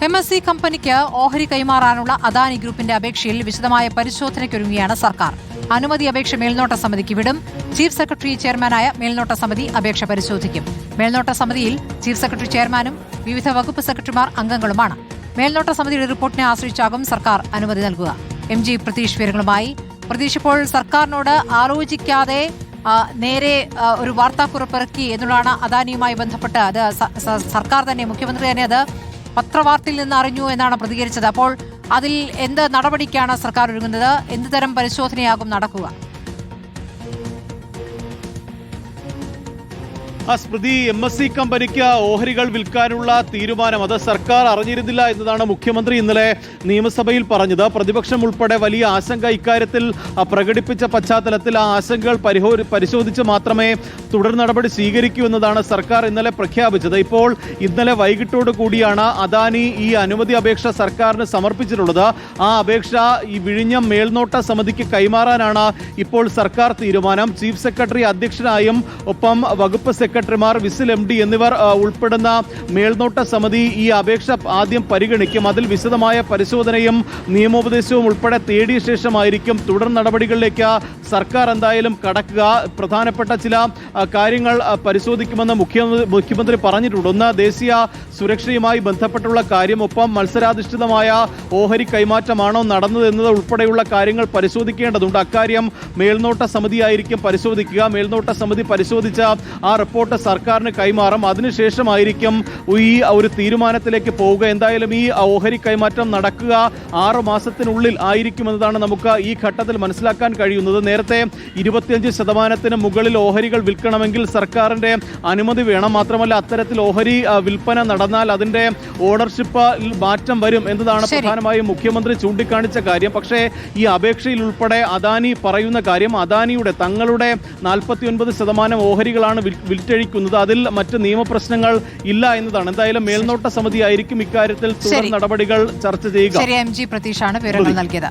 MSC കമ്പനിക്ക് ഓഹരി കൈമാറാനുള്ള അദാനി ഗ്രൂപ്പിന്റെ അപേക്ഷയിൽ വിശദമായ പരിശോധനയ്ക്കൊരുങ്ങുകയാണ് സർക്കാർ. അനുമതി അപേക്ഷ മേൽനോട്ട സമിതിക്ക് വിടും. ചീഫ് സെക്രട്ടറി ചെയർമാനായ മേൽനോട്ട സമിതി അപേക്ഷ പരിശോധിക്കും. മേൽനോട്ട സമിതിയിൽ ചീഫ് സെക്രട്ടറി ചെയർമാനും വിവിധ വകുപ്പ് സെക്രട്ടറിമാർ അംഗങ്ങളുമാണ്. മേൽനോട്ട സമിതിയുടെ റിപ്പോർട്ടിനെ ആശ്രയിച്ചാകും സർക്കാർ അനുമതി നൽകുക. MG പ്രതീഷ് വിവരങ്ങളുമായി. പ്രതീഷ്, ഇപ്പോൾ സർക്കാരിനോട് ആലോചിക്കാതെ നേരെ ഒരു വാർത്താക്കുറിപ്പിറക്കി എന്നുള്ളതാണ് അദാനിയുമായി ബന്ധപ്പെട്ട്. അത് സർക്കാർ തന്നെ, മുഖ്യമന്ത്രി തന്നെ അത് പത്രവാർത്തയിൽ നിന്ന് അറിഞ്ഞു എന്നാണ് പ്രതികരിച്ചത്. അപ്പോൾ അതിൽ എന്ത് നടപടിക്കാണ് സർക്കാർ ഒരുങ്ങുന്നത്? എന്ത് തരം പരിശോധനയാകും നടക്കുക? സ്മൃതി, MSC കമ്പനിക്ക് ഓഹരികൾ വിൽക്കാനുള്ള തീരുമാനം അത് സർക്കാർ അറിഞ്ഞിരുന്നില്ല എന്നതാണ് മുഖ്യമന്ത്രി ഇന്നലെ നിയമസഭയിൽ പറഞ്ഞത്. പ്രതിപക്ഷം ഉൾപ്പെടെ വലിയ ആശങ്ക ഇക്കാര്യത്തിൽ പ്രകടിപ്പിച്ച പശ്ചാത്തലത്തിൽ ആ ആശങ്കകൾ പരിശോധിച്ച് മാത്രമേ തുടർ നടപടി സ്വീകരിക്കൂ എന്നതാണ് സർക്കാർ ഇന്നലെ പ്രഖ്യാപിച്ചത്. ഇപ്പോൾ ഇന്നലെ വൈകിട്ടോട് കൂടിയാണ് അദാനി ഈ അനുമതി അപേക്ഷ സർക്കാരിന് സമർപ്പിച്ചിട്ടുള്ളത്. ആ അപേക്ഷ ഈ വിഴിഞ്ഞം മേൽനോട്ട സമിതിക്ക് കൈമാറാനാണ് ഇപ്പോൾ സർക്കാർ തീരുമാനം. ചീഫ് സെക്രട്ടറി അധ്യക്ഷനായും ഒപ്പം വകുപ്പ് സെക്രട്ടറിമാർ, വിസിൽ MD എന്നിവർ ഉൾപ്പെടുന്ന മേൽനോട്ട സമിതി ഈ അപേക്ഷ ആദ്യം പരിഗണിക്കും. അതിൽ വിശദമായ പരിശോധനയും നിയമോപദേശവും ഉൾപ്പെടെ തേടിയ ശേഷമായിരിക്കും തുടർ നടപടികളിലേക്ക് സർക്കാർ എന്തായാലും കടക്കുക. പ്രധാനപ്പെട്ട ചില കാര്യങ്ങൾ പരിശോധിക്കുമെന്ന് മുഖ്യമന്ത്രി പറഞ്ഞിട്ടുണ്ട്. ഒന്ന്, ദേശീയ സുരക്ഷയുമായി ബന്ധപ്പെട്ടുള്ള കാര്യം, ഒപ്പം മത്സരാധിഷ്ഠിതമായ ഓഹരി കൈമാറ്റമാണോ നടന്നത് എന്നത് ഉൾപ്പെടെയുള്ള കാര്യങ്ങൾ പരിശോധിക്കേണ്ടതുണ്ട്. അക്കാര്യം മേൽനോട്ട സമിതിയായിരിക്കും പരിശോധിക്കുക. മേൽനോട്ട സമിതി പരിശോധിച്ച ആ റിപ്പോർട്ട് സർക്കാരിന് കൈമാറും. അതിനുശേഷമായിരിക്കും ഈ ഒരു തീരുമാനത്തിലേക്ക് പോവുക. എന്തായാലും ഈ ഓഹരി കൈമാറ്റം നടക്കുക 6 മാസത്തിനുള്ളിൽ ആയിരിക്കുമെന്നതാണ് നമുക്ക് ഈ ഘട്ടത്തിൽ മനസ്സിലാക്കാൻ കഴിയുന്നത്. നേരത്തെ 25% മുകളിൽ ഓഹരികൾ വിൽക്കണമെങ്കിൽ സർക്കാരിന്റെ അനുമതി വേണം. മാത്രമല്ല, അത്തരത്തിൽ ഓഹരി വിൽപ്പന നടന്നാൽ അതിന്റെ ഓണർഷിപ്പിൽ മാറ്റം വരും എന്നതാണ് പ്രധാനമായും മുഖ്യമന്ത്രി ചൂണ്ടിക്കാണിച്ച കാര്യം. പക്ഷേ ഈ അപേക്ഷയിൽ ഉൾപ്പെടെ അദാനി പറയുന്ന കാര്യം, അദാനിയുടെ തങ്ങളുടെ 49% ഓഹരികളാണ് വിറ്റഴിക്കുന്നത്. അതിൽ മറ്റ് നിയമപ്രശ്നങ്ങൾ ഇല്ല എന്നതാണ്. എന്തായാലും മേൽനോട്ട സമിതിയായിരിക്കും ഇക്കാര്യത്തിൽ തുടർ നടപടികൾ ചർച്ച ചെയ്യുക. MG പ്രതീഷാണ് വിവരങ്ങൾ നൽകിയത്.